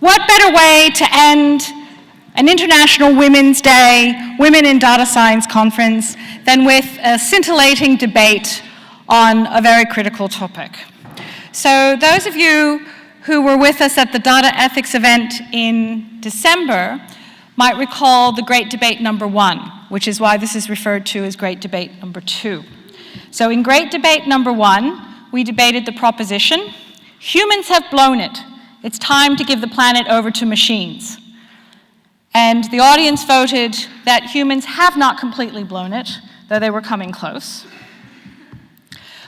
What better way to end an International Women's Day, Women in Data Science Conference, than with a scintillating debate on a very critical topic. So those of you who were with us at the data ethics event in December might recall the Great Debate number 1, which is why this is referred to as Great Debate number 2. So in Great Debate number 1, we debated the proposition, humans have blown it. It's time to give the planet over to machines. And the audience voted that humans have not completely blown it, though they were coming close.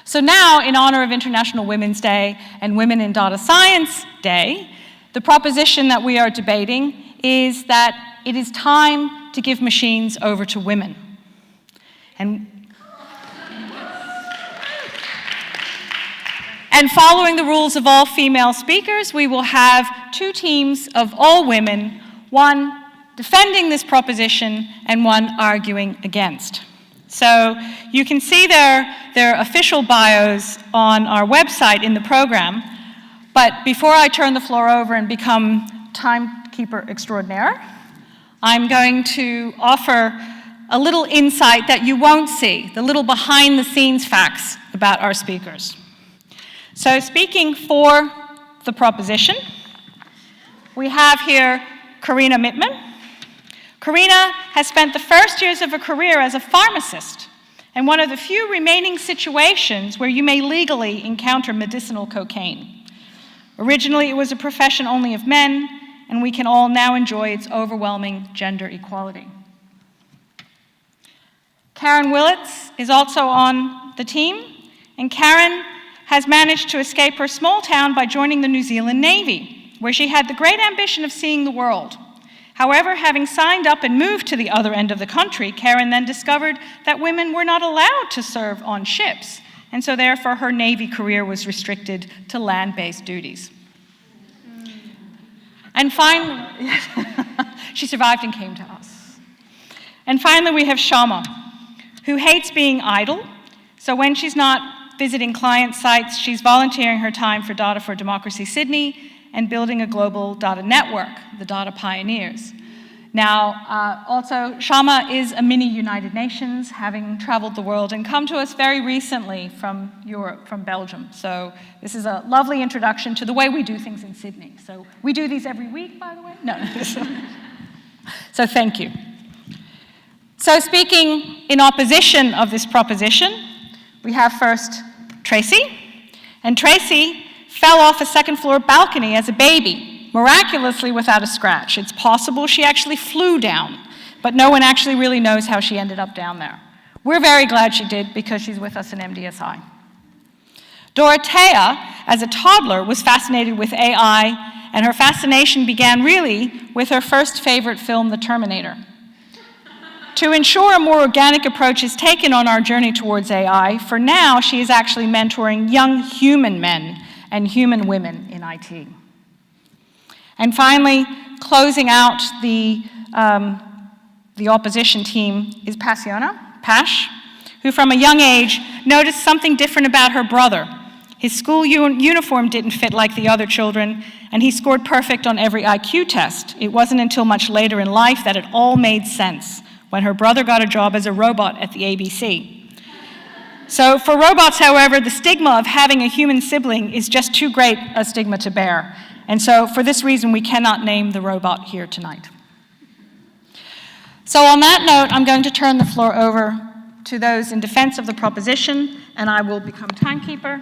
So now, in honor of International Women's Day and Women in Data Science Day, the proposition that we are debating is that it is time to give machines over to women. And following the rules of all female speakers, we will have 2 teams of all women, one defending this proposition and one arguing against. So you can see their official bios on our website in the program, but before I turn the floor over and become timekeeper extraordinaire, I'm going to offer a little insight that you won't see, the little behind-the-scenes facts about our speakers. So speaking for the proposition, we have here Karina Mittman. Karina has spent the first years of her career as a pharmacist and one of the few remaining situations where you may legally encounter medicinal cocaine. Originally, it was a profession only of men, and we can all now enjoy its overwhelming gender equality. Karen Willits is also on the team, and Karen has managed to escape her small town by joining the New Zealand Navy, where she had the great ambition of seeing the world. However, having signed up and moved to the other end of the country, Karen then discovered that women were not allowed to serve on ships, and so therefore her Navy career was restricted to land-based duties. And finally, she survived and came to us. And finally, we have Shama, who hates being idle, so when she's not visiting client sites, she's volunteering her time for Data for Democracy Sydney and building a global data network, the Data Pioneers. Now, also, Shama is a mini United Nations, having traveled the world and come to us very recently from Europe, from Belgium. So this is a lovely introduction to the way we do things in Sydney. So we do these every week, by the way? No. So thank you. So speaking in opposition of this proposition, we have first Tracy. And Tracy fell off a second-floor balcony as a baby, miraculously without a scratch. It's possible she actually flew down, but no one actually really knows how she ended up down there. We're very glad she did because she's with us in MDSI. Dorothea, as a toddler, was fascinated with AI, and her fascination began really with her first favorite film, The Terminator. To ensure a more organic approach is taken on our journey towards AI, for now she is actually mentoring young human men and human women in IT. And finally, closing out the opposition team is Pash, who from a young age noticed something different about her brother. His school uniform didn't fit like the other children, and he scored perfect on every IQ test. It wasn't until much later in life that it all made sense, when her brother got a job as a robot at the ABC. So for robots, however, the stigma of having a human sibling is just too great a stigma to bear. And so for this reason, we cannot name the robot here tonight. So on that note, I'm going to turn the floor over to those in defense of the proposition, and I will become timekeeper,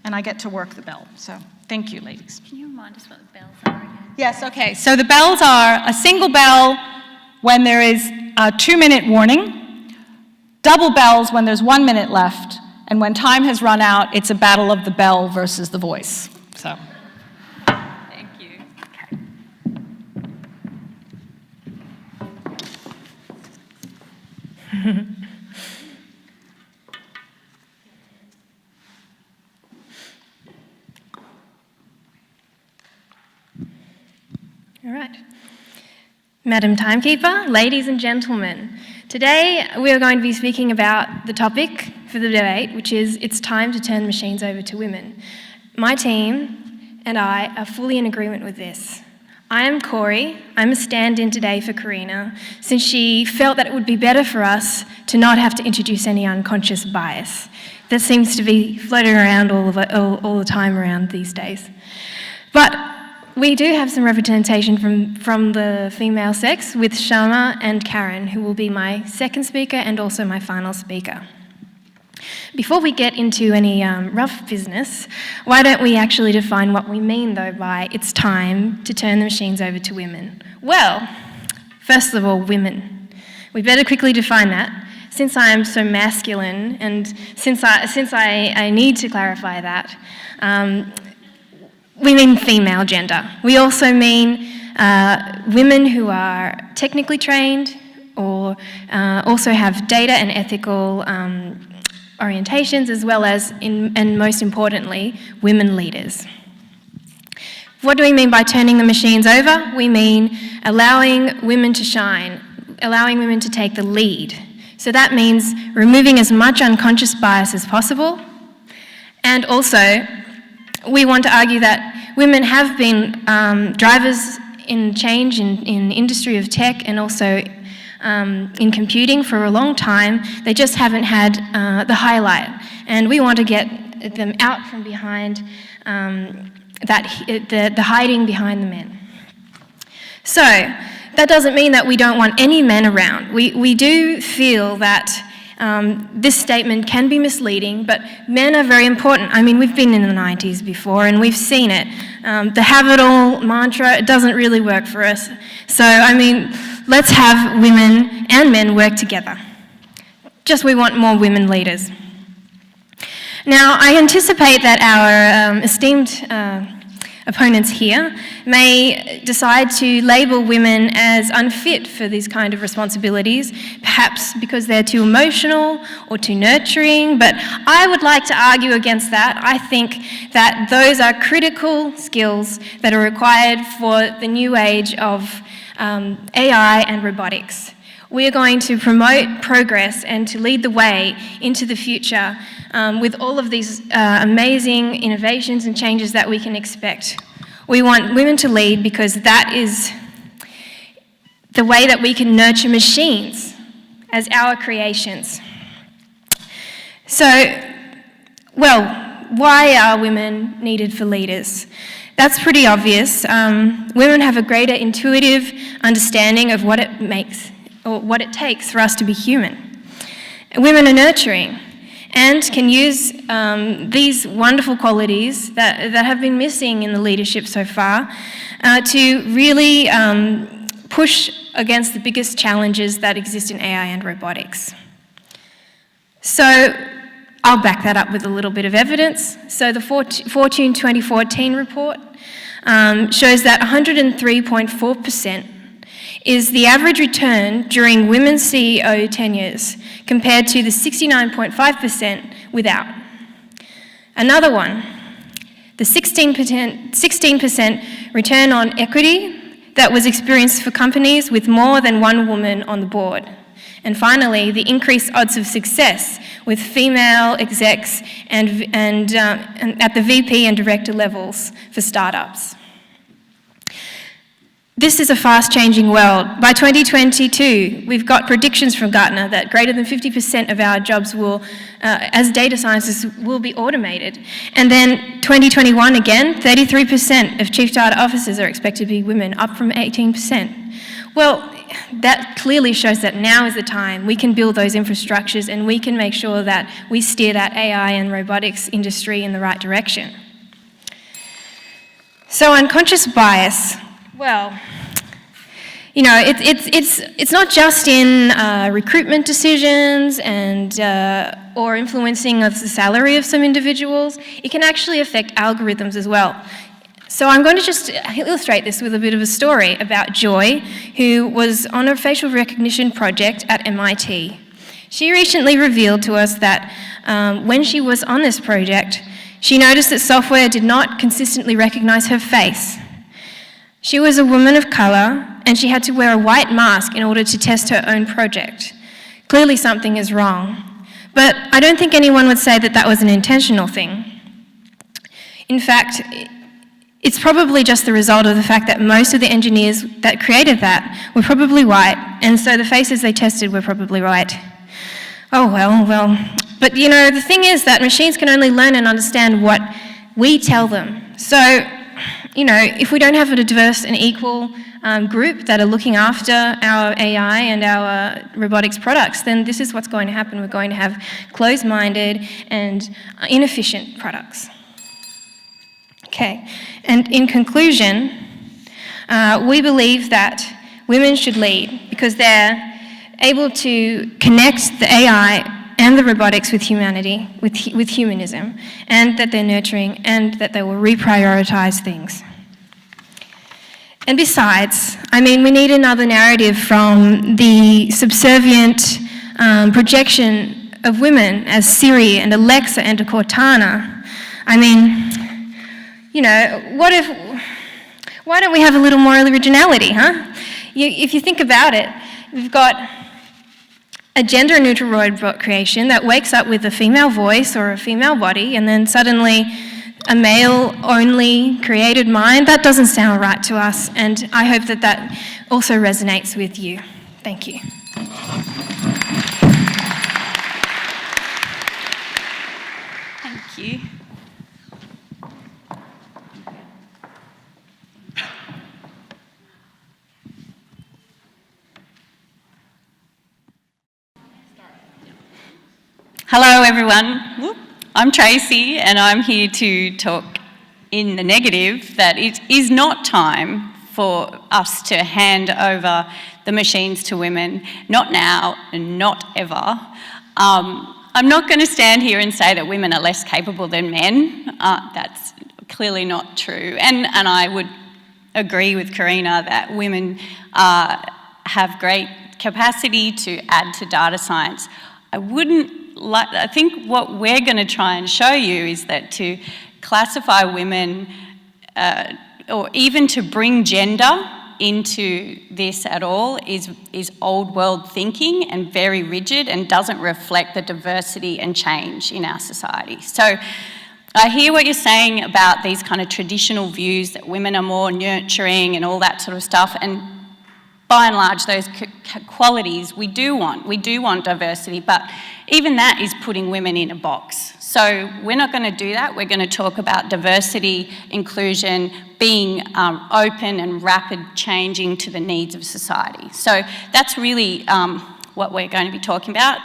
and I get to work the bell. So thank you, ladies. Can you remind us what the bells are again? Yes, okay. So the bells are a single bell when there is a 2-minute warning, double bells when there's 1 minute left, and when time has run out, it's a battle of the bell versus the voice. So. Thank you. Okay. All right. Madam Timekeeper, ladies and gentlemen, today we are going to be speaking about the topic for the debate, which is it's time to turn machines over to women. My team and I are fully in agreement with this. I am Corey. I'm a stand-in today for Karina, since she felt that it would be better for us to not have to introduce any unconscious bias that seems to be floating around all the time around these days. But we do have some representation from the female sex with Sharma and Karen, who will be my second speaker and also my final speaker. Before we get into any rough business, why don't we actually define what we mean, though, by it's time to turn the machines over to women? Well, first of all, women. We better quickly define that. Since I am so masculine, and since I need to clarify that, we mean female gender. We also mean women who are technically trained or also have data and ethical orientations, as well as, and most importantly, women leaders. What do we mean by turning the machines over? We mean allowing women to shine, allowing women to take the lead. So that means removing as much unconscious bias as possible. And also, we want to argue that women have been drivers in change in industry of tech and also in computing for a long time. They just haven't had the highlight. And we want to get them out from behind the hiding behind the men. So, that doesn't mean that we don't want any men around. We do feel that this statement can be misleading, but men are very important. I mean, we've been in the 90s before and we've seen it. The have it all mantra, it doesn't really work for us. So, I mean, let's have women and men work together. Just we want more women leaders. Now, I anticipate that our esteemed opponents here may decide to label women as unfit for these kind of responsibilities, perhaps because they're too emotional or too nurturing, but I would like to argue against that. I think that those are critical skills that are required for the new age of AI and robotics. We are going to promote progress and to lead the way into the future with all of these amazing innovations and changes that we can expect. We want women to lead because that is the way that we can nurture machines as our creations. So, well, why are women needed for leaders? That's pretty obvious. Women have a greater intuitive understanding of what it makes or what it takes for us to be human. Women are nurturing and can use these wonderful qualities that have been missing in the leadership so far to really push against the biggest challenges that exist in AI and robotics. So I'll back that up with a little bit of evidence. So the Fortune 2014 report shows that 103.4% is the average return during women's CEO tenures, compared to the 69.5% without. Another one, the 16% return on equity that was experienced for companies with more than one woman on the board. And finally, the increased odds of success with female execs and at the VP and director levels for startups. This is a fast-changing world. By 2022, we've got predictions from Gartner that greater than 50% of our jobs will, as data scientists, will be automated. And then 2021 again, 33% of chief data officers are expected to be women, up from 18%. Well, that clearly shows that now is the time we can build those infrastructures and we can make sure that we steer that AI and robotics industry in the right direction. So unconscious bias. Well, you know, it's not just in recruitment decisions and or influencing of the salary of some individuals. It can actually affect algorithms as well. So I'm going to just illustrate this with a bit of a story about Joy, who was on a facial recognition project at MIT. She recently revealed to us that when she was on this project, she noticed that software did not consistently recognize her face. She was a woman of colour, and she had to wear a white mask in order to test her own project. Clearly something is wrong. But I don't think anyone would say that that was an intentional thing. In fact, it's probably just the result of the fact that most of the engineers that created that were probably white, and so the faces they tested were probably right. Oh, well. But you know, the thing is that machines can only learn and understand what we tell them. So, you know, if we don't have a diverse and equal group that are looking after our AI and our robotics products, then this is what's going to happen. We're going to have closed-minded and inefficient products. Okay, and in conclusion, we believe that women should lead because they're able to connect the AI and the robotics with humanity, with humanism, and that they're nurturing and that they will reprioritize things. And besides, I mean, we need another narrative from the subservient projection of women as Siri and Alexa and Cortana. I mean, you know, why don't we have a little more originality, huh? If you think about it, we've got a gender-neutral robot creation that wakes up with a female voice or a female body, and then suddenly a male-only created mind. That doesn't sound right to us, and I hope that that also resonates with you. Thank you. Thank you. Hello, everyone. I'm Tracy, and I'm here to talk in the negative that it is not time for us to hand over the machines to women. Not now, and not ever. I'm not going to stand here and say that women are less capable than men. That's clearly not true. And I would agree with Karina that women have great capacity to add to data science. I think what we're going to try and show you is that to classify women or even to bring gender into this at all is old world thinking and very rigid and doesn't reflect the diversity and change in our society. So I hear what you're saying about these kind of traditional views that women are more nurturing and all that sort of stuff, and by and large, those qualities we do want diversity, but even that is putting women in a box. So we're not going to do that. We're going to talk about diversity, inclusion, being open and rapid changing to the needs of society. So that's really what we're going to be talking about.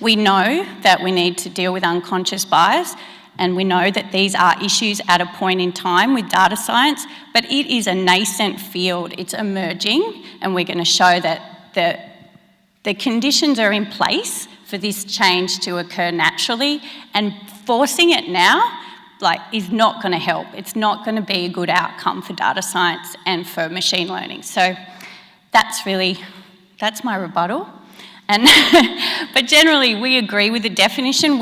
We know that we need to deal with unconscious bias, and we know that these are issues at a point in time with data science, but it is a nascent field. It's emerging, and we're going to show that the conditions are in place for this change to occur naturally, and forcing it now is not going to help. It's not going to be a good outcome for data science and for machine learning. So that's my rebuttal. And but generally, we agree with the definition.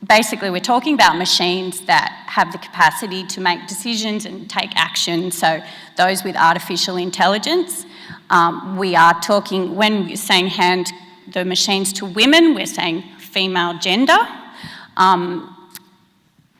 Basically, we're talking about machines that have the capacity to make decisions and take action, so those with artificial intelligence. We are talking, when we're saying hand the machines to women, we're saying female gender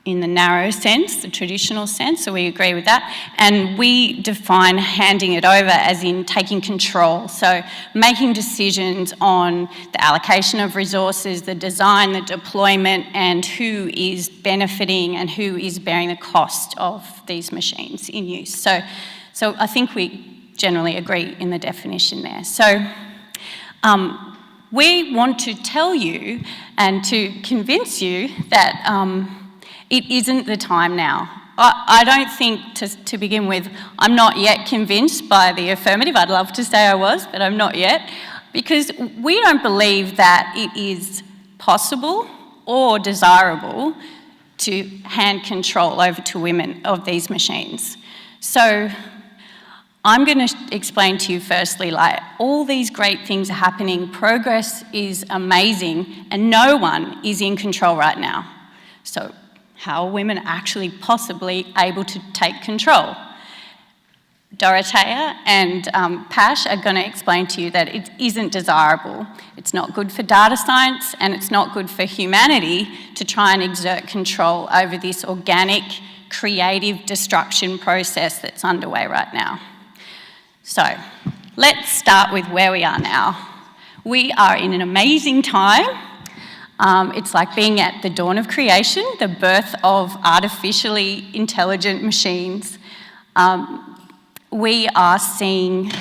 in the narrow sense, the traditional sense, so we agree with that. And we define handing it over as in taking control, so making decisions on the allocation of resources, the design, the deployment, and who is benefiting and who is bearing the cost of these machines in use. So I think we generally agree in the definition there. So we want to tell you and to convince you that it isn't the time now. I don't think, to begin with, I'm not yet convinced by the affirmative. I'd love to say I was, but I'm not yet, because we don't believe that it is possible or desirable to hand control over to women of these machines. So I'm going to explain to you firstly, all these great things are happening, progress is amazing, and no one is in control right now. So how are women actually possibly able to take control? Dorothea and Pash are going to explain to you that it isn't desirable. It's not good for data science, and it's not good for humanity to try and exert control over this organic, creative destruction process that's underway right now. So, let's start with where we are now. We are in an amazing time. It's like being at the dawn of creation, the birth of artificially intelligent machines. We are seeing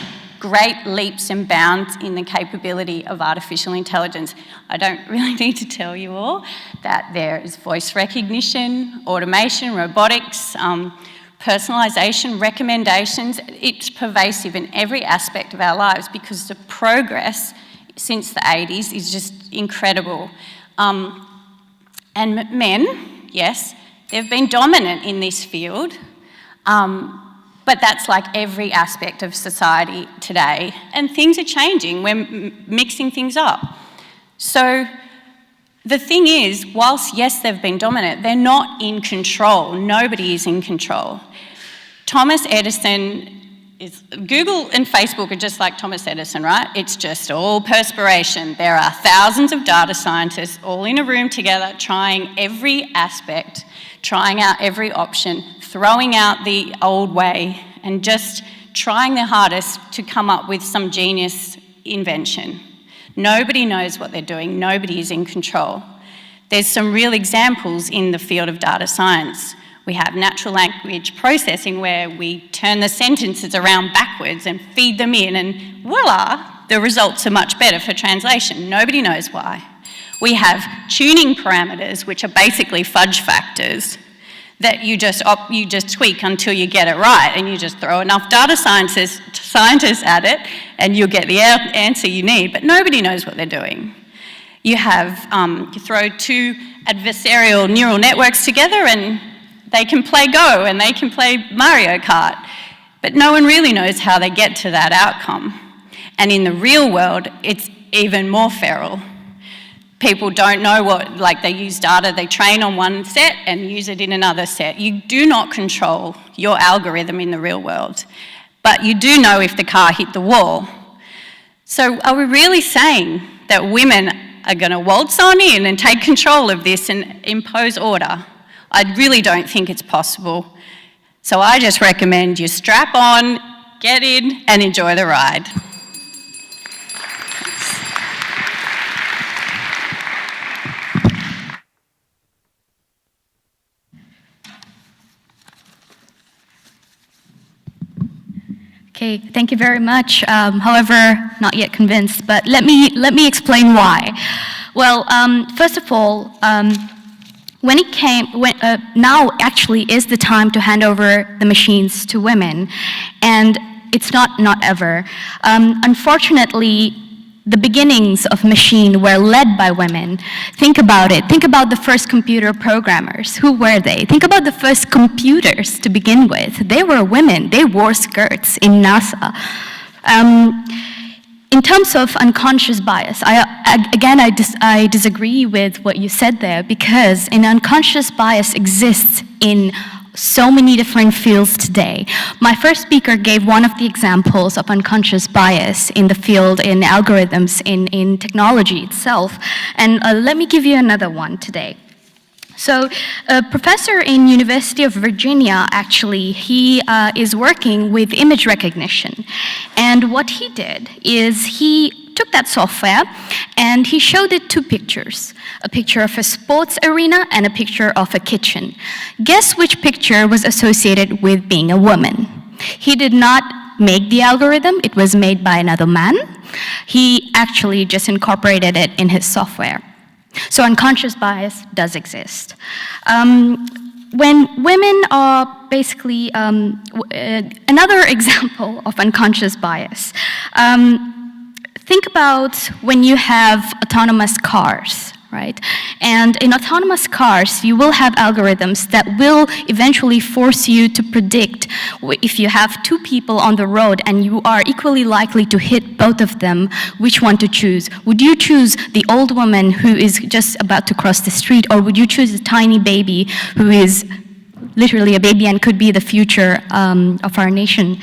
great leaps and bounds in the capability of artificial intelligence. I don't really need to tell you all that there is voice recognition, automation, robotics, personalisation, recommendations. It's pervasive in every aspect of our lives because the progress since the 80s is just incredible. And men, yes, they've been dominant in this field, but that's like every aspect of society today. And things are changing. We're mixing things up. So the thing is, whilst, yes, they've been dominant, they're not in control. Nobody is in control. Thomas Edison Google and Facebook are just like Thomas Edison, right? It's just all perspiration. There are thousands of data scientists all in a room together trying every aspect, trying out every option, throwing out the old way, and just trying their hardest to come up with some genius invention. Nobody knows what they're doing. Nobody is in control. There's some real examples in the field of data science. We have natural language processing where we turn the sentences around backwards and feed them in, and voila, the results are much better for translation. Nobody knows why. We have tuning parameters, which are basically fudge factors that you just tweak until you get it right, and you just throw enough data scientists at it and you'll get the answer you need, but nobody knows what they're doing. You have, you throw two adversarial neural networks together and they can play Go and they can play Mario Kart, but no one really knows how they get to that outcome. And in the real world, it's even more feral. People don't know what, like they use data, they train on one set and use it in another set. You do not control your algorithm in the real world, but you do know if the car hit the wall. So are we really saying that women are going to waltz on in and take control of this and impose order? I really don't think it's possible. So I just recommend you strap on, get in, and enjoy the ride. Okay, thank you very much. However, not yet convinced, but let me explain why. Well, first of all, now actually is the time to hand over the machines to women, and it's not ever. Unfortunately, the beginnings of machine were led by women. Think about it. Think about the first computer programmers. Who were they? Think about the first computers to begin with. They were women. They wore skirts in NASA. In terms of unconscious bias, I disagree with what you said there, because an unconscious bias exists in so many different fields today. My first speaker gave one of the examples of unconscious bias in the field, in algorithms, in technology itself, and let me give you another one today. So a professor in University of Virginia, actually, he is working with image recognition. And what he did is he took that software and he showed it two pictures, a picture of a sports arena and a picture of a kitchen. Guess which picture was associated with being a woman? He did not make the algorithm, it was made by another man. He actually just incorporated it in his software. So unconscious bias does exist. When women are basically, another example of unconscious bias, think about when you have autonomous cars, right? And in autonomous cars, you will have algorithms that will eventually force you to predict if you have two people on the road and you are equally likely to hit both of them, which one to choose. Would you choose the old woman who is just about to cross the street, or would you choose the tiny baby who is literally a baby and could be the future of our nation?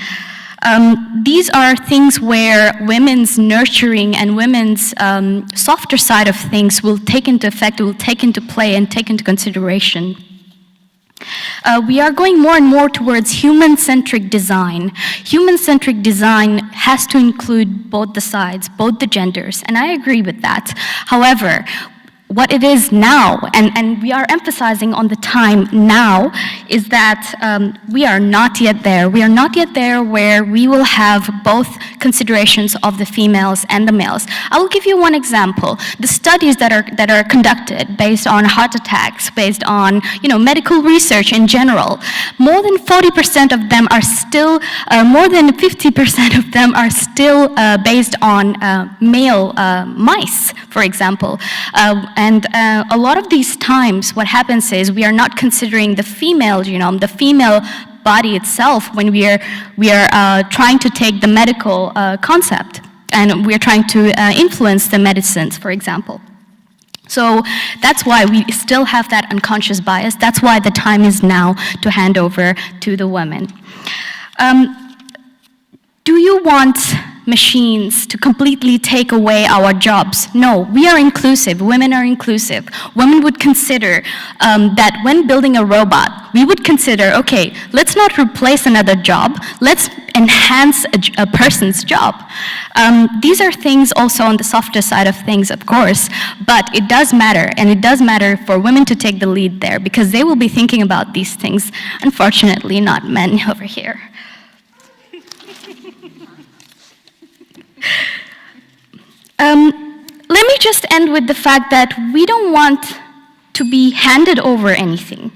These are things where women's nurturing and women's softer side of things will take into effect, will take into play and take into consideration. We are going more and more towards human-centric design. Human-centric design has to include both the sides, both the genders, and I agree with that. However, what it is now, and we are emphasizing on the time now, is that we are not yet there. We are not yet there where we will have both considerations of the females and the males. I will give you one example. The studies that are conducted based on heart attacks, based on medical research in general, more than 40% of them are still, more than 50% of them are still based on male mice, for example. And a lot of these times, what happens is we are not considering the female genome, the female body itself, when we are trying to take the medical concept, and we are trying to influence the medicines, for example. So that's why we still have that unconscious bias. That's why the time is now to hand over to the women. Do you want machines to completely take away our jobs? No, we are inclusive. Women are inclusive. Women would consider that when building a robot, we would consider, okay, let's not replace another job. Let's enhance a person's job. These are things also on the softer side of things, of course, but it does matter, and it does matter for women to take the lead there because they will be thinking about these things. Unfortunately, not men over here. Let me just end with the fact that we don't want to be handed over anything.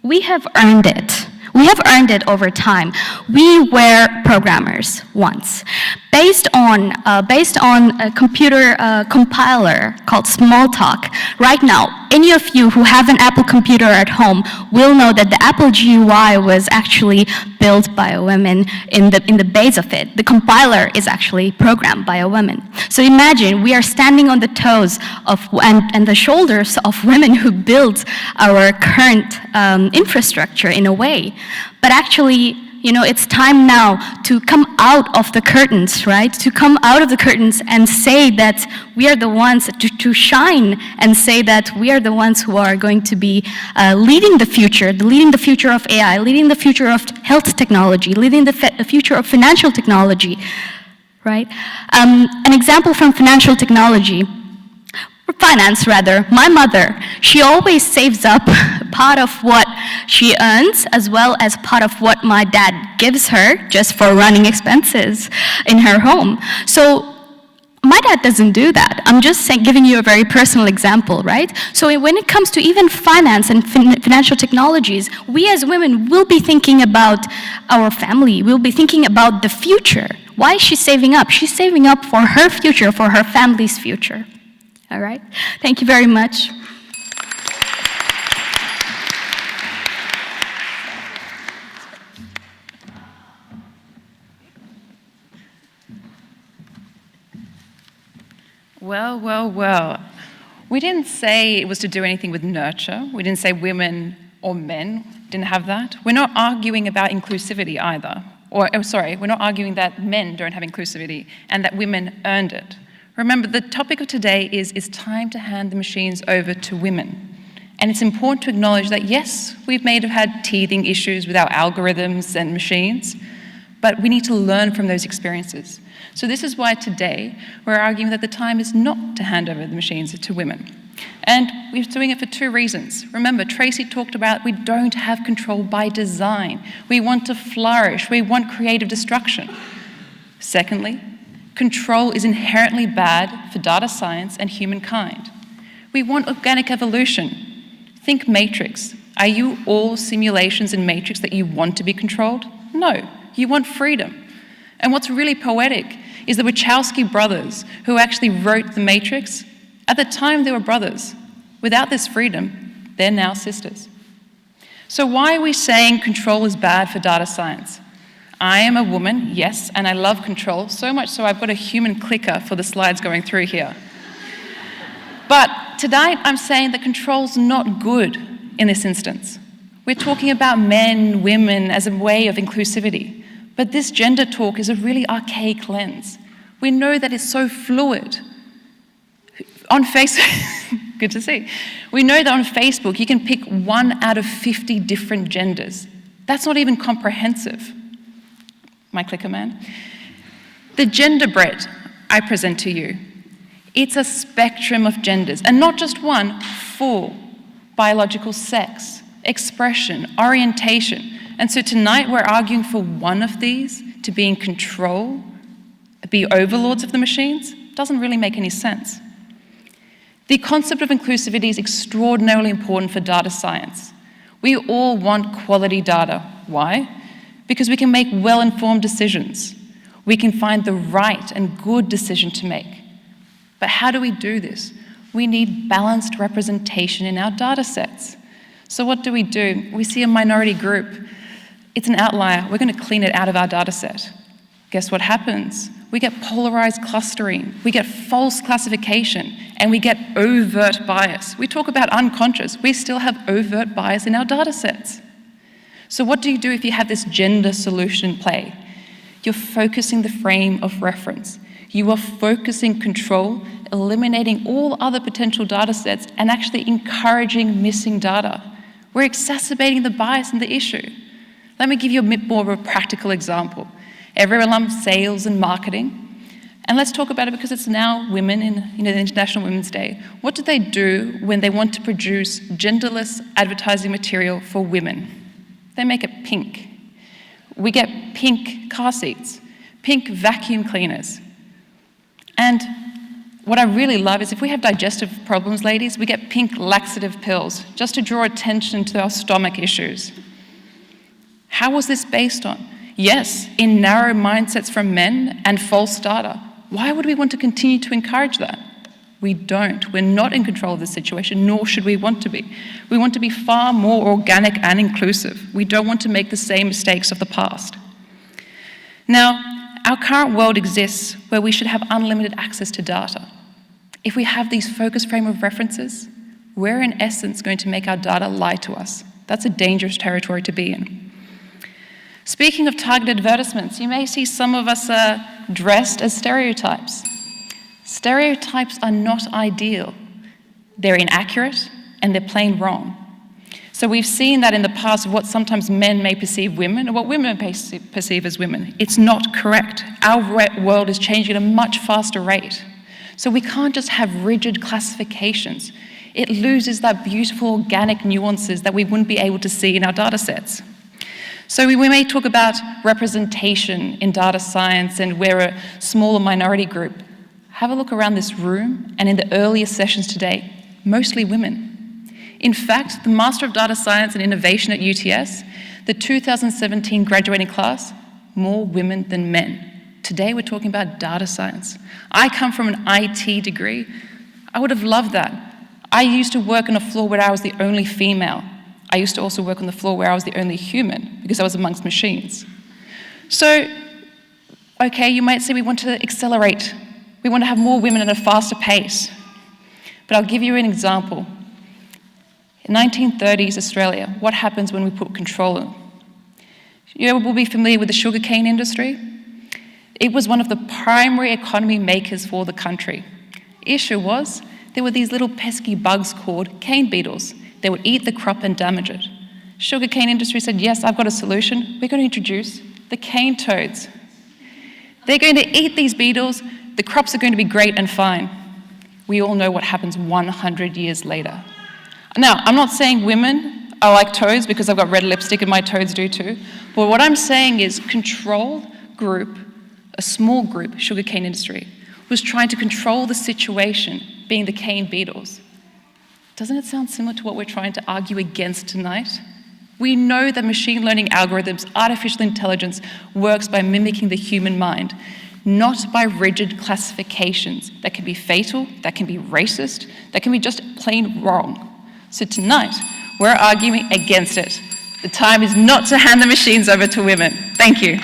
We have earned it. We have earned it over time. We were programmers once. Based on a computer compiler called Smalltalk, right now, any of you who have an Apple computer at home will know that the Apple GUI was actually built by a woman in the base of it. The compiler is actually programmed by a woman. So imagine we are standing on the toes of and the shoulders of women who built our current infrastructure in a way. But actually, it's time now to come out of the curtains, right? To come out of the curtains and say that we are the ones to shine and say that we are the ones who are going to be leading the future of AI, leading the future of health technology, leading the future of financial technology, right? An example from financial technology. Finance, rather. My mother, she always saves up part of what she earns as well as part of what my dad gives her just for running expenses in her home. So my dad doesn't do that. I'm just giving you a very personal example, right? So when it comes to even finance and financial technologies, we as women will be thinking about our family. We'll be thinking about the future. Why is she saving up? She's saving up for her future, for her family's future. All right? Thank you very much. Well, well, well. We didn't say it was to do anything with nurture. We didn't say women or men didn't have that. We're not arguing about inclusivity either. We're not arguing that men don't have inclusivity and that women earned it. Remember, the topic of today is time to hand the machines over to women. And it's important to acknowledge that, yes, we may have had teething issues with our algorithms and machines, but we need to learn from those experiences. So this is why today we're arguing that the time is not to hand over the machines to women. And we're doing it for two reasons. Remember, Tracy talked about we don't have control by design. We want to flourish. We want creative destruction. Secondly, control is inherently bad for data science and humankind. We want organic evolution. Think Matrix. Are you all simulations in Matrix that you want to be controlled? No, you want freedom. And what's really poetic is the Wachowski brothers, who actually wrote The Matrix, at the time they were brothers. Without this freedom, they're now sisters. So why are we saying control is bad for data science? I am a woman, yes, and I love control, so much so I've got a human clicker for the slides going through here. But tonight I'm saying that control's not good in this instance. We're talking about men, women as a way of inclusivity. But this gender talk is a really archaic lens. We know that it's so fluid. On Facebook, good to see. We know that on Facebook, you can pick 1 out of 50 different genders. That's not even comprehensive. My clicker man. The gender bread I present to you, it's a spectrum of genders, and not just one, full biological sex, expression, orientation. And so tonight we're arguing for one of these to be in control, be overlords of the machines. Doesn't really make any sense. The concept of inclusivity is extraordinarily important for data science. We all want quality data. Why? Because we can make well-informed decisions. We can find the right and good decision to make. But how do we do this? We need balanced representation in our data sets. So what do? We see a minority group. It's an outlier. We're going to clean it out of our data set. Guess what happens? We get polarized clustering, we get false classification, and we get overt bias. We talk about unconscious, we still have overt bias in our data sets. So what do you do if you have this gender solution in play? You're focusing the frame of reference. You are focusing control, eliminating all other potential data sets, and actually encouraging missing data. We're exacerbating the bias in the issue. Let me give you a bit more of a practical example. Everyone loves sales and marketing. And let's talk about it because it's now women in the International Women's Day. What do they do when they want to produce genderless advertising material for women? They make it pink. We get pink car seats, pink vacuum cleaners. And what I really love is if we have digestive problems, ladies, we get pink laxative pills just to draw attention to our stomach issues. How was this based on? Yes, in narrow mindsets from men and false data. Why would we want to continue to encourage that? We don't. We're not in control of the situation, nor should we want to be. We want to be far more organic and inclusive. We don't want to make the same mistakes of the past. Now, our current world exists where we should have unlimited access to data. If we have these focus frame of references, we're in essence going to make our data lie to us. That's a dangerous territory to be in. Speaking of targeted advertisements, you may see some of us dressed as stereotypes. Stereotypes are not ideal. They're inaccurate and they're plain wrong. So we've seen that in the past what sometimes men may perceive women or what women perceive as women. It's not correct. Our world is changing at a much faster rate. So we can't just have rigid classifications. It loses that beautiful organic nuances that we wouldn't be able to see in our data sets. So we may talk about representation in data science and we're a smaller minority group. Have a look around this room and in the earlier sessions today, mostly women. In fact, the Master of Data Science and Innovation at UTS, the 2017 graduating class, more women than men. Today we're talking about data science. I come from an IT degree. I would have loved that. I used to work on a floor where I was the only female. I used to also work on the floor where I was the only human because I was amongst machines. So, okay, you might say we want to accelerate. We want to have more women at a faster pace. But I'll give you an example. In 1930s Australia, what happens when we put control in? You will be familiar with the sugarcane industry. It was one of the primary economy makers for the country. Issue was, there were these little pesky bugs called cane beetles. They would eat the crop and damage it. Sugarcane industry said, yes, I've got a solution. We're going to introduce the cane toads. They're going to eat these beetles. The crops are going to be great and fine. We all know what happens 100 years later. Now, I'm not saying women are like toads because I've got red lipstick and my toads do too. But what I'm saying is control group, a small group, sugarcane industry, was trying to control the situation, being the cane beetles. Doesn't it sound similar to what we're trying to argue against tonight? We know that machine learning algorithms, artificial intelligence, works by mimicking the human mind, not by rigid classifications that can be fatal, that can be racist, that can be just plain wrong. So tonight, we're arguing against it. The time is not to hand the machines over to women. Thank you.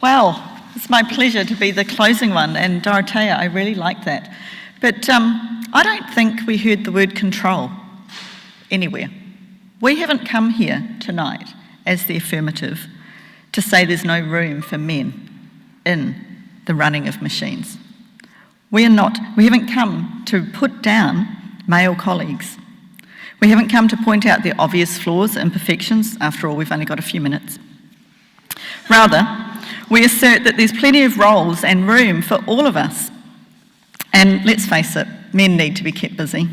Well, it's my pleasure to be the closing one, and Dorothea, I really like that. But I don't think we heard the word control anywhere. We haven't come here tonight as the affirmative to say there's no room for men in the running of machines. We haven't come to put down male colleagues. We haven't come to point out their obvious flaws, imperfections. After all, we've only got a few minutes. Rather, we assert that there's plenty of roles and room for all of us. And let's face it, men need to be kept busy.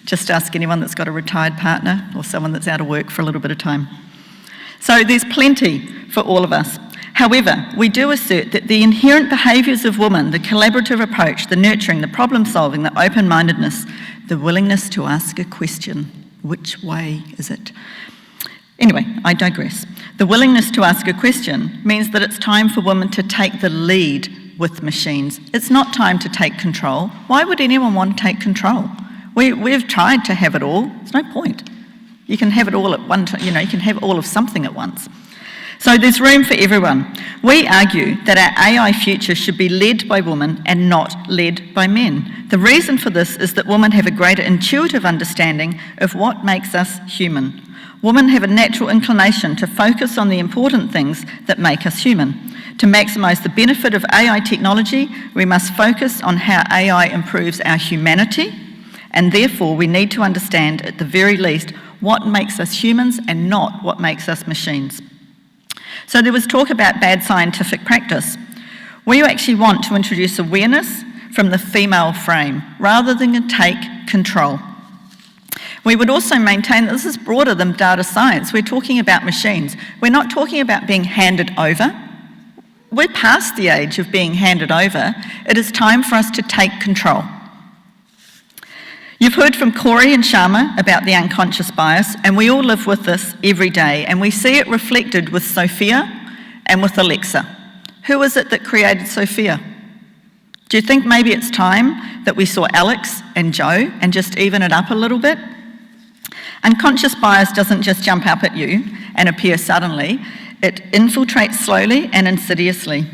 Just ask anyone that's got a retired partner or someone that's out of work for a little bit of time. So there's plenty for all of us. However, we do assert that the inherent behaviours of women, the collaborative approach, the nurturing, the problem solving, the open-mindedness, the willingness to ask a question, which way is it? Anyway, I digress. The willingness to ask a question means that it's time for women to take the lead with machines. It's not time to take control. Why would anyone want to take control? We've tried to have it all. There's no point. You can have it all at one time, you can have all of something at once. So there's room for everyone. We argue that our AI future should be led by women and not led by men. The reason for this is that women have a greater intuitive understanding of what makes us human. Women have a natural inclination to focus on the important things that make us human. To maximise the benefit of AI technology, we must focus on how AI improves our humanity, and therefore we need to understand, at the very least, what makes us humans and not what makes us machines. So there was talk about bad scientific practice. We actually want to introduce awareness from the female frame, rather than take control. We would also maintain that this is broader than data science. We're talking about machines. We're not talking about being handed over. We're past the age of being handed over. It is time for us to take control. You've heard from Corey and Sharma about the unconscious bias, and we all live with this every day, and we see it reflected with Sophia and with Alexa. Who is it that created Sophia? Do you think maybe it's time that we saw Alex and Joe and just even it up a little bit? Unconscious bias doesn't just jump up at you and appear suddenly. It infiltrates slowly and insidiously.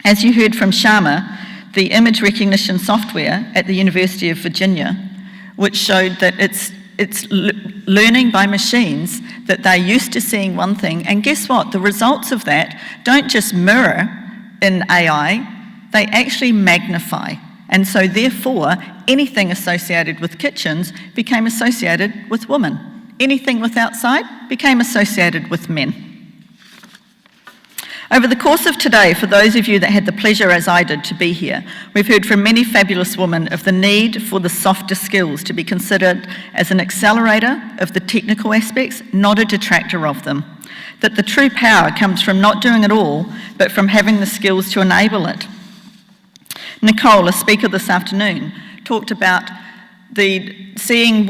As you heard from Sharma, the image recognition software at the University of Virginia, which showed that it's learning by machines, that they're used to seeing one thing, and guess what? The results of that don't just mirror in AI, they actually magnify. And so therefore, anything associated with kitchens became associated with women. Anything with outside became associated with men. Over the course of today, for those of you that had the pleasure, as I did, to be here, we've heard from many fabulous women of the need for the softer skills to be considered as an accelerator of the technical aspects, not a detractor of them. That the true power comes from not doing it all, but from having the skills to enable it. Nicole, a speaker this afternoon, talked about seeing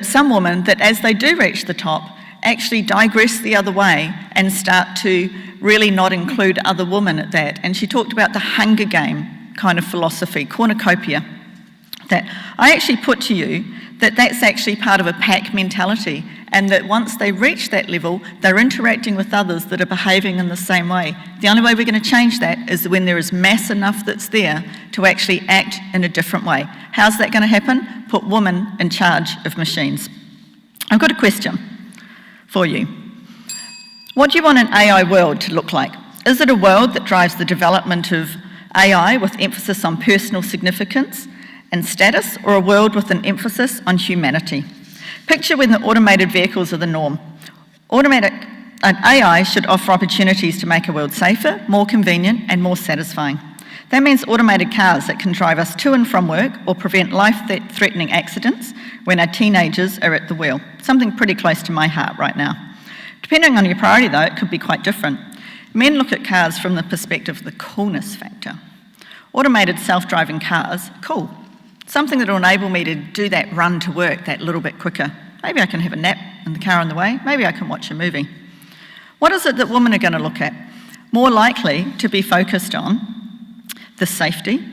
some women that as they do reach the top, actually digress the other way and start to really not include other women at that. And she talked about the Hunger Game kind of philosophy, cornucopia, that I actually put to you that that's actually part of a pack mentality, and that once they reach that level, they're interacting with others that are behaving in the same way. The only way we're going to change that is when there is mass enough that's there to actually act in a different way. How's that going to happen? Put women in charge of machines. I've got a question for you. What do you want an AI world to look like? Is it a world that drives the development of AI with emphasis on personal significance and status, or a world with an emphasis on humanity? Picture when the automated vehicles are the norm. AI should offer opportunities to make a world safer, more convenient, and more satisfying. That means automated cars that can drive us to and from work or prevent life-threatening accidents when our teenagers are at the wheel. Something pretty close to my heart right now. Depending on your priority, though, it could be quite different. Men look at cars from the perspective of the coolness factor. Automated self-driving cars, cool. Something that will enable me to do that run to work that little bit quicker. Maybe I can have a nap in the car on the way. Maybe I can watch a movie. What is it that women are going to look at? More likely to be focused on the safety,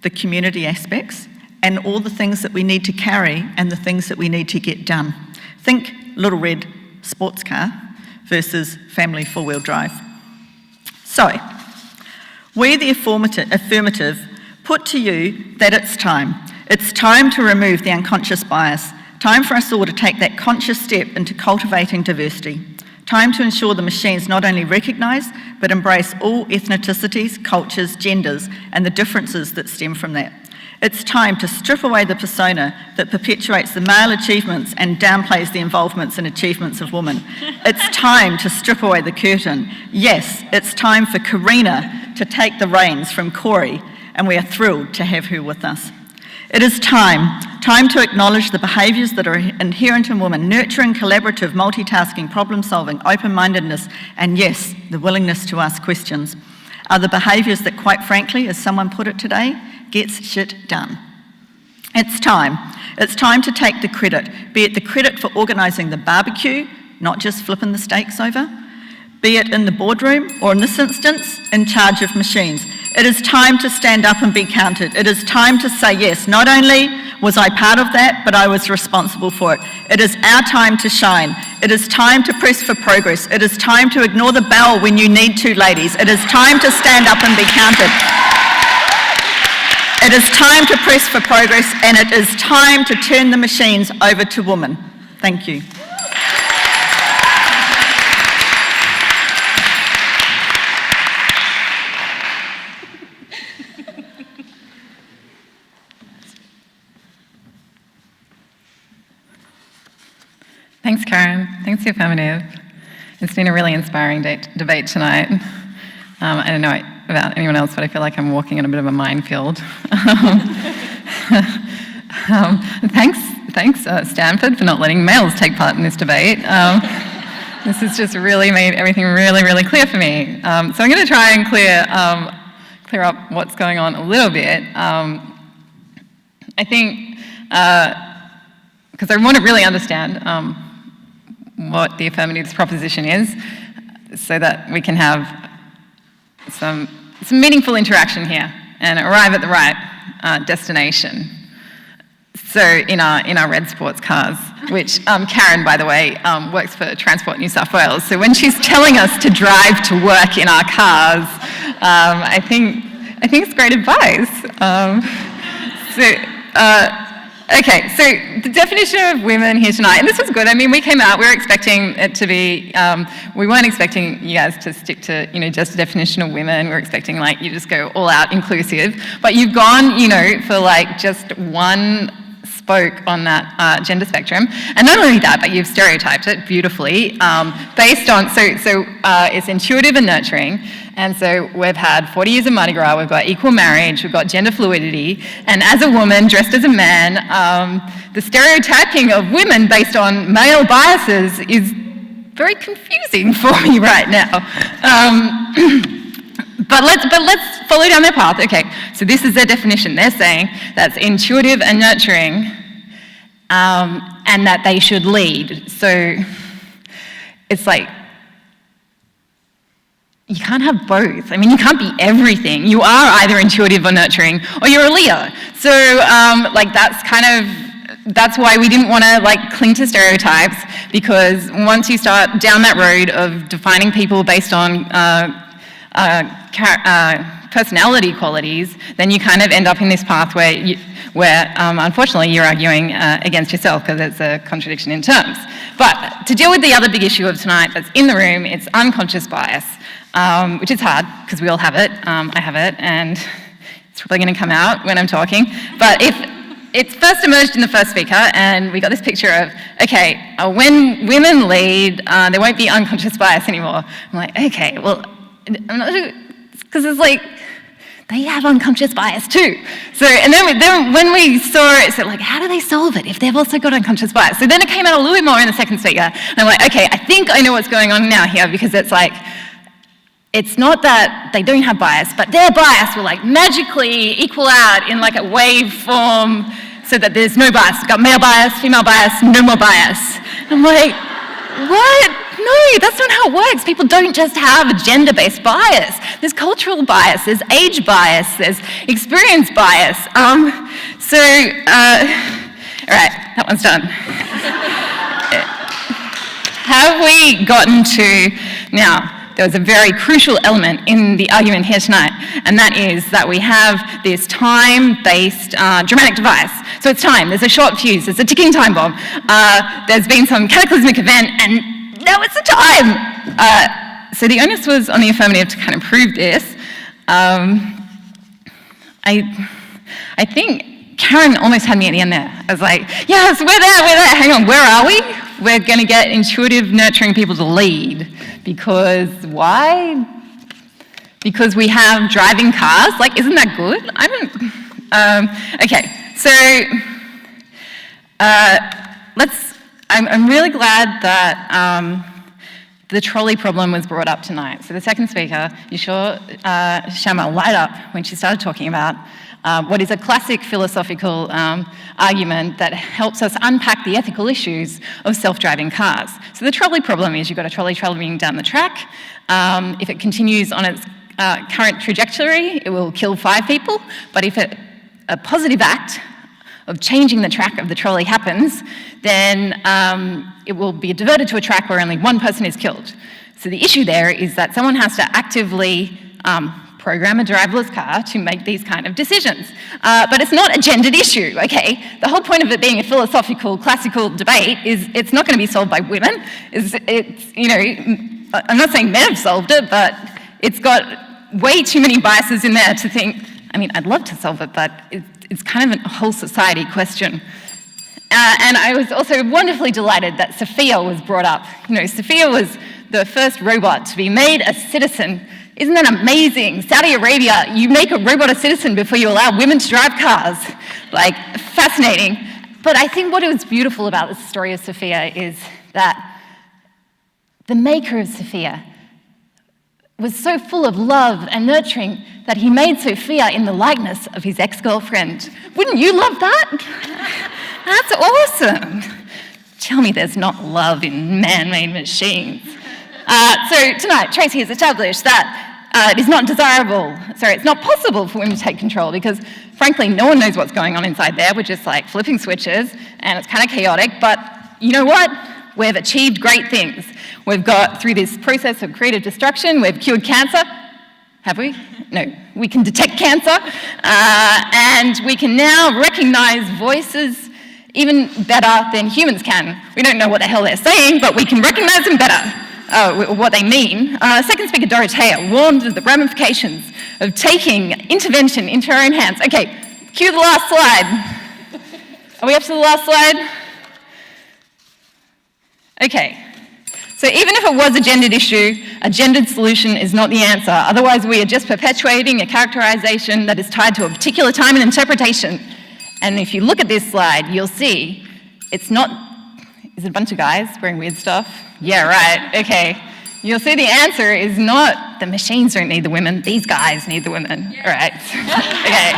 the community aspects, and all the things that we need to carry and the things that we need to get done. Think little red sports car versus family four-wheel drive. So, we the affirmative put to you that it's time. It's time to remove the unconscious bias. Time for us all to take that conscious step into cultivating diversity. Time to ensure the machines not only recognise, but embrace all ethnicities, cultures, genders, and the differences that stem from that. It's time to strip away the persona that perpetuates the male achievements and downplays the involvements and achievements of women. It's time to strip away the curtain. Yes, it's time for Karina to take the reins from Corey, and we are thrilled to have her with us. It is time to acknowledge the behaviours that are inherent in women: nurturing, collaborative, multitasking, problem-solving, open-mindedness, and yes, the willingness to ask questions are the behaviours that, quite frankly, as someone put it today, gets shit done. It's time to take the credit, be it the credit for organising the barbecue, not just flipping the steaks over, be it in the boardroom, or in this instance, in charge of machines. It is time to stand up and be counted. It is time to say, yes, not only was I part of that, but I was responsible for it. It is our time to shine. It is time to press for progress. It is time to ignore the bell when you need to, ladies. It is time to stand up and be counted. It is time to press for progress, and it is time to turn the machines over to women. Thank you. Thanks, Karen. Thanks, The Affirmative. It's been a really inspiring debate tonight. I don't know about anyone else, but I feel like I'm walking in a bit of a minefield. Thanks, Stanford, for not letting males take part in this debate. This has just really made everything really, really clear for me. So I'm going to try and clear up what's going on a little bit. I think, because I want to really understand what the affirmatives proposition is, so that we can have some meaningful interaction here and arrive at the right destination. So in our red sports cars, which Karen, by the way, works for Transport New South Wales. So when she's telling us to drive to work in our cars, I think it's great advice. Okay, so the definition of women here tonight, and this was good. I mean, we came out, we were expecting it to be, we weren't expecting you guys to stick to, just a definition of women. We were expecting, you just go all out inclusive. But you've gone, for, just one spoke on that gender spectrum. And not only that, but you've stereotyped it beautifully, based on, it's intuitive and nurturing. And so we've had 40 years of Mardi Gras, we've got equal marriage, we've got gender fluidity, and as a woman dressed as a man, the stereotyping of women based on male biases is very confusing for me right now. But let's follow down their path. Okay, so this is their definition. They're saying that's intuitive and nurturing, and that they should lead. So it's you can't have both. I mean, you can't be everything. You are either intuitive or nurturing, or you're a leader. So, that's why we didn't want to cling to stereotypes, because once you start down that road of defining people based on personality qualities, then you kind of end up in this path where unfortunately you're arguing against yourself, because it's a contradiction in terms. But to deal with the other big issue of tonight that's in the room, it's unconscious bias. Which is hard, because we all have it. I have it, and it's probably going to come out when I'm talking. But if it's first emerged in the first speaker, and we got this picture of, okay, when women lead, there won't be unconscious bias anymore. I'm like, okay, well, I'm not sure, because it's they have unconscious bias too. So, and then when we saw it, so how do they solve it if they've also got unconscious bias? So then it came out a little bit more in the second speaker, and I'm like, okay, I think I know what's going on now here, because it's not that they don't have bias, but their bias will magically equal out in a wave form, so that there's no bias. We've got male bias, female bias, no more bias. I'm like, what? No, that's not how it works. People don't just have a gender-based bias. There's cultural bias, there's age bias, there's experience bias. All right, that one's done. Have we gotten to, now, there was a very crucial element in the argument here tonight, and that is that we have this time-based dramatic device. So it's time. There's a short fuse. There's a ticking time bomb. There's been some cataclysmic event, and now it's the time. So the onus was on the affirmative to kind of prove this. I think Karen almost had me at the end there. I was like, yes, we're there. Hang on, where are we? We're going to get intuitive, nurturing people to lead. Because why? Because we have driving cars? Like, isn't that good? I don't... okay, so I'm really glad that the trolley problem was brought up tonight. So the second speaker, you saw Shama light up when she started talking about what is a classic philosophical argument that helps us unpack the ethical issues of self-driving cars. So the trolley problem is you've got a trolley travelling down the track. If it continues on its current trajectory, it will kill 5 people. But if a positive act of changing the track of the trolley happens, then it will be diverted to a track where only 1 person is killed. So the issue there is that someone has to actively program a driverless car to make these kind of decisions. But it's not a gendered issue, okay? The whole point of it being a philosophical, classical debate is it's not going to be solved by women. It's, you know, I'm not saying men have solved it, but it's got way too many biases in there to think, I mean, I'd love to solve it, but it's kind of a whole society question. And I was also wonderfully delighted that Sophia was brought up. You know, Sophia was the first robot to be made a citizen. Isn't that amazing? Saudi Arabia, you make a robot a citizen before you allow women to drive cars. Like, fascinating. But I think what was beautiful about the story of Sophia is that the maker of Sophia was so full of love and nurturing that he made Sophia in the likeness of his ex-girlfriend. Wouldn't you love that? That's awesome. Tell me there's not love in man-made machines. So tonight, Tracy has established that it is not desirable, it's not possible for women to take control because, frankly, no one knows what's going on inside there. We're just like flipping switches and it's kind of chaotic, but you know what? We've achieved great things. We've got, through this process of creative destruction, we've cured cancer. Have we? No. We can detect cancer, and we can now recognize voices even better than humans can. We don't know what the hell they're saying, but we can recognize them better, what they mean. Second speaker, Dorothea, warned of the ramifications of taking intervention into our own hands. Okay, cue the last slide. Are we up to the last slide? Okay. So even if it was a gendered issue, a gendered solution is not the answer. Otherwise, we are just perpetuating a characterization that is tied to a particular time and interpretation. And if you look at this slide, you'll see it's not... Is it a bunch of guys wearing weird stuff? Yeah, right, okay. You'll see the answer is not the machines don't need the women, these guys need the women. Yeah. All right, okay.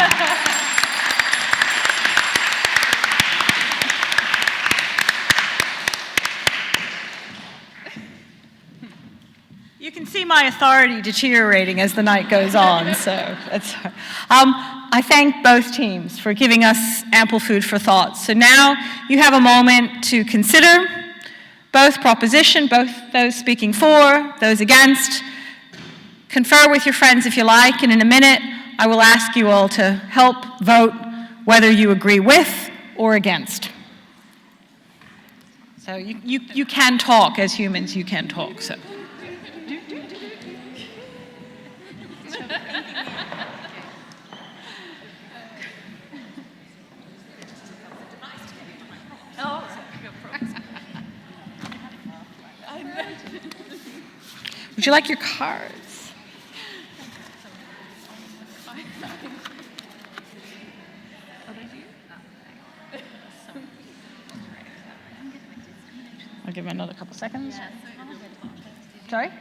You can see my authority deteriorating as the night goes on, so that's... I thank both teams for giving us ample food for thought. So now you have a moment to consider both proposition, both those speaking for, those against. Confer with your friends if you like, and in a minute I will ask you all to help vote whether you agree with or against. So you can talk as humans, you can talk, so... Would you like your cards? I'll give him another couple seconds. Sorry?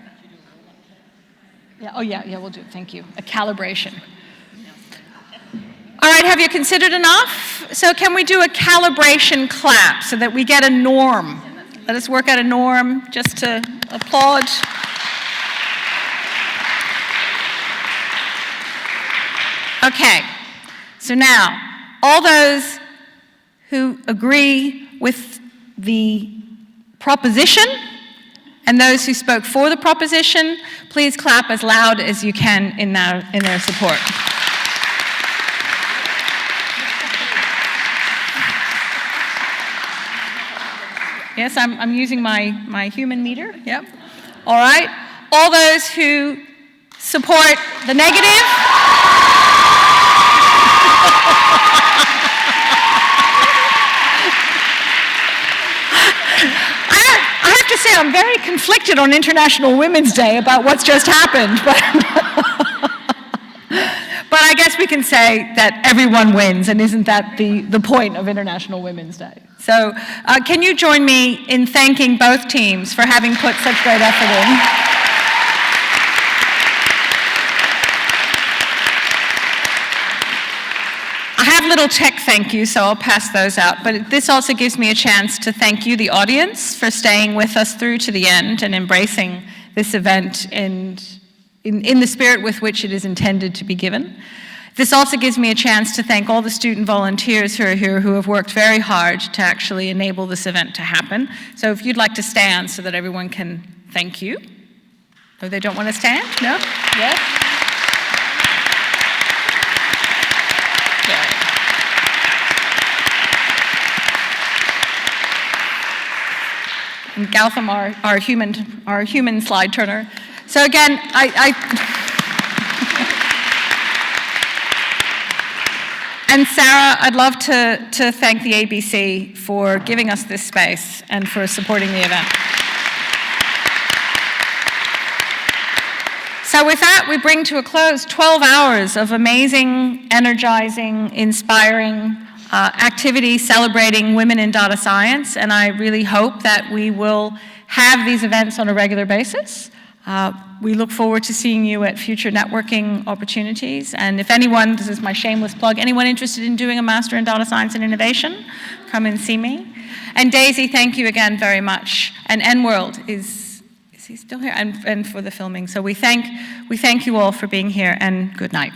Yeah, oh yeah, we'll do it, thank you. A calibration. All right, have you considered enough? So can we do a calibration clap so that we get a norm? Let us work out a norm just to applaud. Okay, so now, all those who agree with the proposition and those who spoke for the proposition, please clap as loud as you can in their support. Yes, I'm using my human meter. Yep. All right. All those who support the negative. I have to say, I'm very conflicted on International Women's Day about what's just happened, but I guess we can say that everyone wins, and isn't that the point of International Women's Day? So can you join me in thanking both teams for having put such great effort in? I have little tech thank yous, so I'll pass those out. But this also gives me a chance to thank you, the audience, for staying with us through to the end and embracing this event in the spirit with which it is intended to be given. This also gives me a chance to thank all the student volunteers who are here who have worked very hard to actually enable this event to happen. So if you'd like to stand so that everyone can thank you. Oh, they don't want to stand? No? Yes? And Gautam, our human slide turner. So again, and Sarah, I'd love to thank the ABC for giving us this space and for supporting the event. So with that, we bring to a close 12 hours of amazing, energizing, inspiring activity celebrating women in data science, and I really hope that we will have these events on a regular basis. We look forward to seeing you at future networking opportunities, and if anyone, this is my shameless plug, anyone interested in doing a Master in Data Science and Innovation, come and see me. And Daisy, thank you again very much. And N-World, is he still here? And for the filming. So we thank you all for being here, and good night.